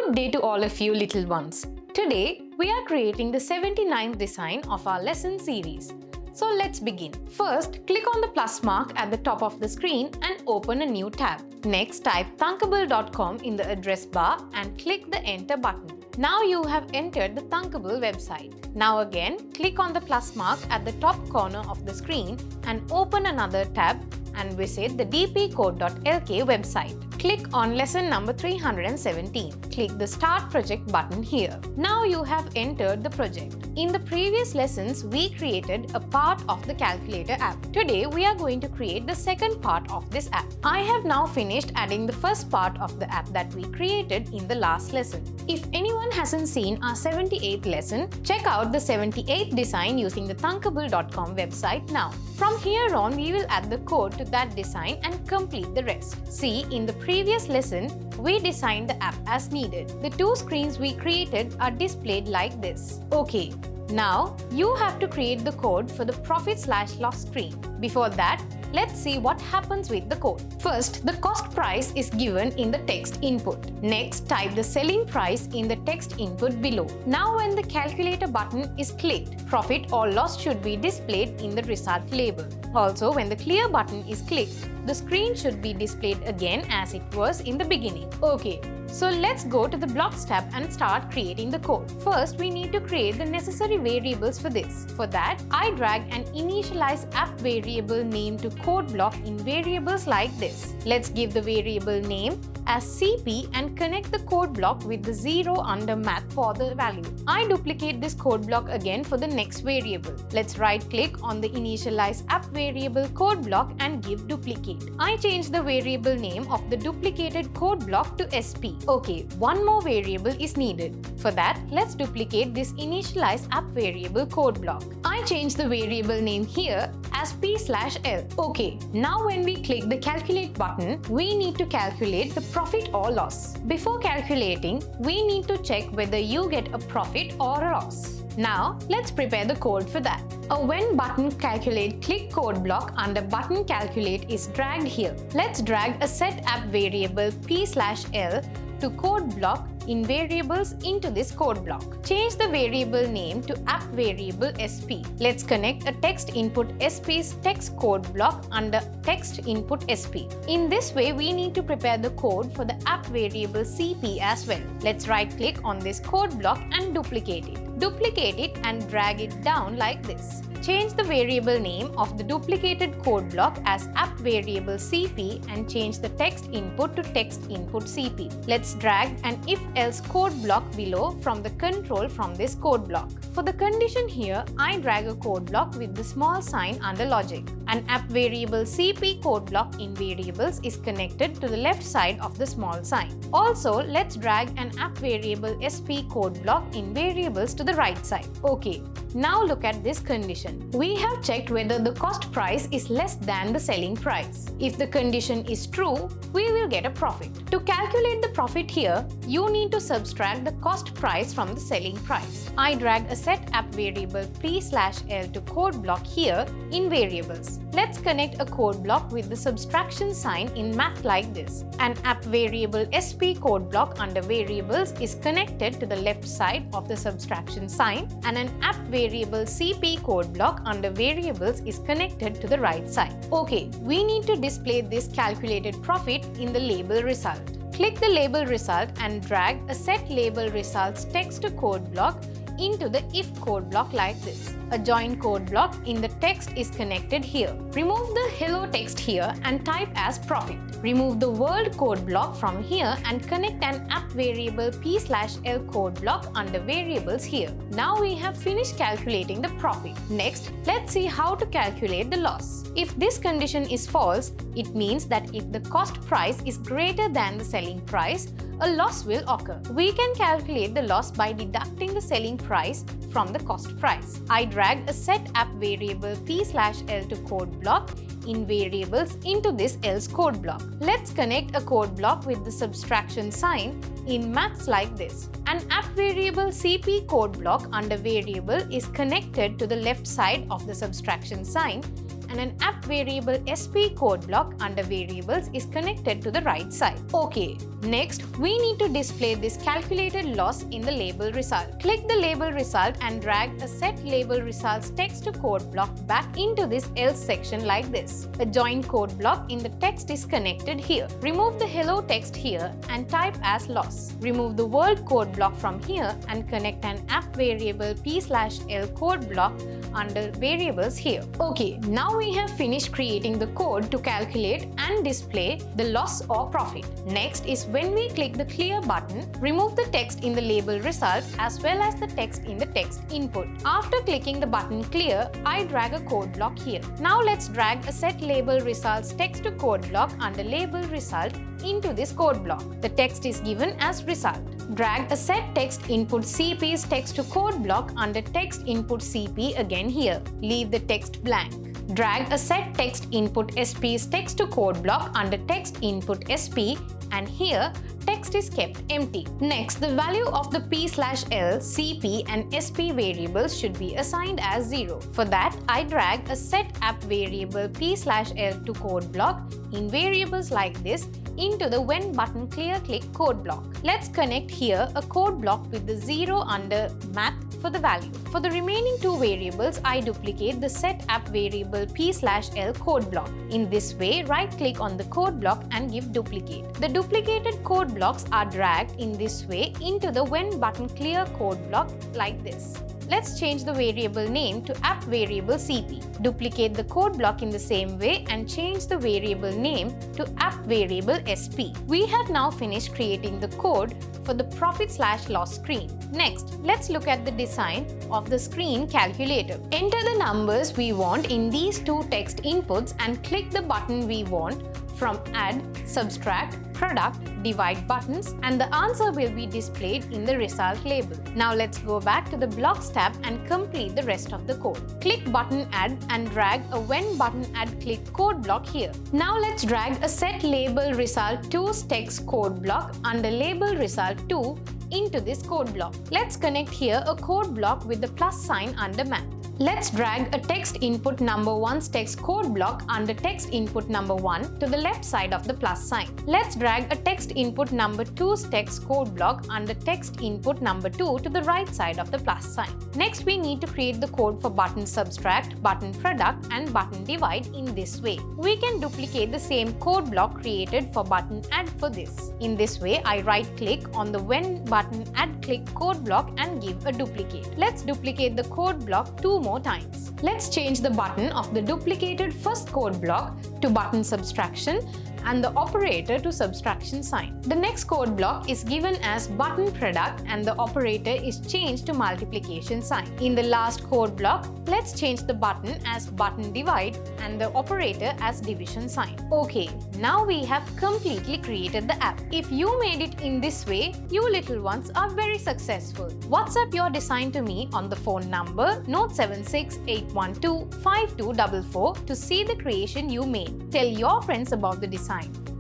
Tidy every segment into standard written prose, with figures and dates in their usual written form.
Good day to all of you little ones. Today, we are creating the 79th design of our lesson series. So let's begin. First, click on the plus mark at the top of the screen and open a new tab. Next, type thunkable.com in the address bar and click the enter button. Now you have entered the Thunkable website. Now again, click on the plus mark at the top corner of the screen and open another tab and visit the dpcode.lk website. Click on lesson number 317. Click the Start Project button here. Now you have entered the project. In the previous lessons, we created a part of the calculator app. Today, we are going to create the second part of this app. I have now finished adding the first part of the app that we created in the last lesson. If anyone hasn't seen our 78th lesson, check out the 78th design using the thunkable.com website now. From here on, we will add the code to that design and complete the rest. See, in the previous lesson, we designed the app as needed. The two screens we created are displayed like this. Okay, now you have to create the code for the profit/loss screen. Before that, let's see what happens with the code. First, the cost price is given in the text input. Next, type the selling price in the text input below. Now when the calculator button is clicked, profit or loss should be displayed in the result label. Also, when the clear button is clicked, the screen should be displayed again as it was in the beginning. Okay, so let's go to the Blocks tab and start creating the code. First, we need to create the necessary variables for this. For that, I drag an initialize app variable name to code block in variables like this. Let's give the variable name as CP and connect the code block with the 0 under math for the value. I duplicate this code block again for the next variable. Let's right click on the initialize app variable code block and give duplicate. I change the variable name of the duplicated code block to SP. Okay, one more variable is needed. For that, let's duplicate this initialize app variable code block. I change the variable name here as P/L. Okay, now when we click the calculate button, we need to calculate the profit or loss. Before calculating, we need to check whether you get a profit or a loss. Now, let's prepare the code for that. A when button calculate click code block under button calculate is dragged here. Let's drag a set app variable P/L to code block in variables into this code block. Change the variable name to app variable SP. Let's connect a text input SP's text code block under text input SP. In this way, we need to prepare the code for the app variable CP as well. Let's right click on this code block and duplicate it. Duplicate it and drag it down like this. Change the variable name of the duplicated code block as app variable CP and change the text input to text input CP. Let's drag an if-else code block below from the control from this code block. For the condition here, I drag a code block with the small sign under logic. An app variable CP code block in variables is connected to the left side of the small sign. Also, let's drag an app variable SP code block in variables to the right side. Okay, now look at this condition. We have checked whether the cost price is less than the selling price. If the condition is true, we will get a profit. To calculate the profit here, you need to subtract the cost price from the selling price. I drag a set app variable P/L to code block here in variables. Let's connect a code block with the subtraction sign in math like this. An app variable SP code block under variables is connected to the left side of the subtraction sign, and an app variable CP code block under variables is connected to the right side. Okay, we need to display this calculated profit in the label result. Click the label result and drag a set label results text to code block into the if code block like this. A join code block in the text is connected here. Remove the hello text here and type as profit. Remove the world code block from here and connect an app variable P/L code block under variables here. Now we have finished calculating the profit. Next, let's see how to calculate the loss. If this condition is false, it means that if the cost price is greater than the selling price, a loss will occur. We can calculate the loss by deducting the selling price from the cost price. I drag a set app variable P/L to code block in variables into this else code block. Let's connect a code block with the subtraction sign in maths like this. An app variable CP code block under variable is connected to the left side of the subtraction sign and an app variable sp code block under variables is connected to the right side. Okay, next we need to display this calculated loss in the label result. Click the label result and drag a set label results text to code block back into this else section like this. A join code block in the text is connected here. Remove the hello text here and type as loss. Remove the world code block from here and connect an app variable p/l code block under variables here. Okay, now we have finished creating the code to calculate and display the loss or profit. Next is when we click the clear button, remove the text in the label result as well as the text in the text input. After clicking the button clear, I drag a code block here. Now let's drag a set label results text to code block under label result into this code block. The text is given as result. Drag a set text input CP's text to code block under text input CP again here. Leave the text blank. Drag a set text input SP's text to code block under text input SP, and here text is kept empty. Next, the value of the p/l, CP and SP variables should be assigned as 0. For that, I drag a set app variable p/l to code block in variables like this into the when button clear click code block. Let's connect here a code block with the 0 under math for the value. For the remaining two variables, I duplicate the set app variable p/l code block. In this way, right click on the code block and give duplicate. The duplicated code blocks are dragged in this way into the when button clear code block like this. Let's change the variable name to app variable CP. Duplicate the code block in the same way and change the variable name to app variable SP. We have now finished creating the code for the profit/loss screen. Next, let's look at the design of the screen calculator. Enter the numbers we want in these two text inputs and click the button we want from add, subtract, product, divide buttons, and the answer will be displayed in the result label. Now let's go back to the blocks tab and complete the rest of the code. Click button add and drag a when button add click code block here. Now let's drag a set label result 2's text code block under label result 2 into this code block. Let's connect here a code block with the plus sign under math. Let's drag a text input number 1's text code block under text input number 1 to the left side of the plus sign. Let's drag a text input number 2's text code block under text input number 2 to the right side of the plus sign. Next, we need to create the code for button subtract, button product, and button divide in this way. We can duplicate the same code block created for button add for this. In this way, I right click on the when button add click code block and give a duplicate. Let's duplicate the code block two more times. Let's change the button of the duplicated first code block to button subtraction and the operator to subtraction sign. The next code block is given as button product and the operator is changed to multiplication sign. In the last code block, let's change the button as button divide and the operator as division sign. Okay, now we have completely created the app. If you made it in this way, you little ones are very successful. WhatsApp your design to me on the phone number note 7681252244 to see the creation you made. Tell your friends about the design.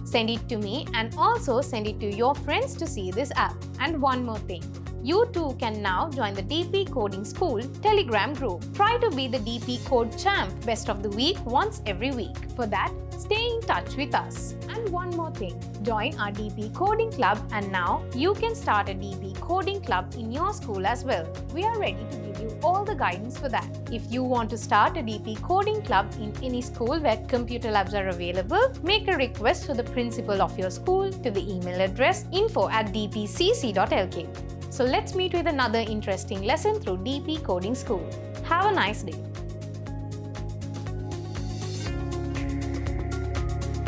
Send it to me and also send it to your friends to see this app. And one more thing, you too can now join the DP Coding School Telegram group. Try to be the DP Code Champ Best of the Week once every week. For that, stay in touch with us. And one more thing, join our DP Coding Club and now you can start a DP Coding Club in your school as well. We are ready to give you all the guidance for that. If you want to start a DP Coding Club in any school where computer labs are available, make a request to the principal of your school to the email address info@dpcc.lk. So let's meet with another interesting lesson through DP Coding School. Have a nice day.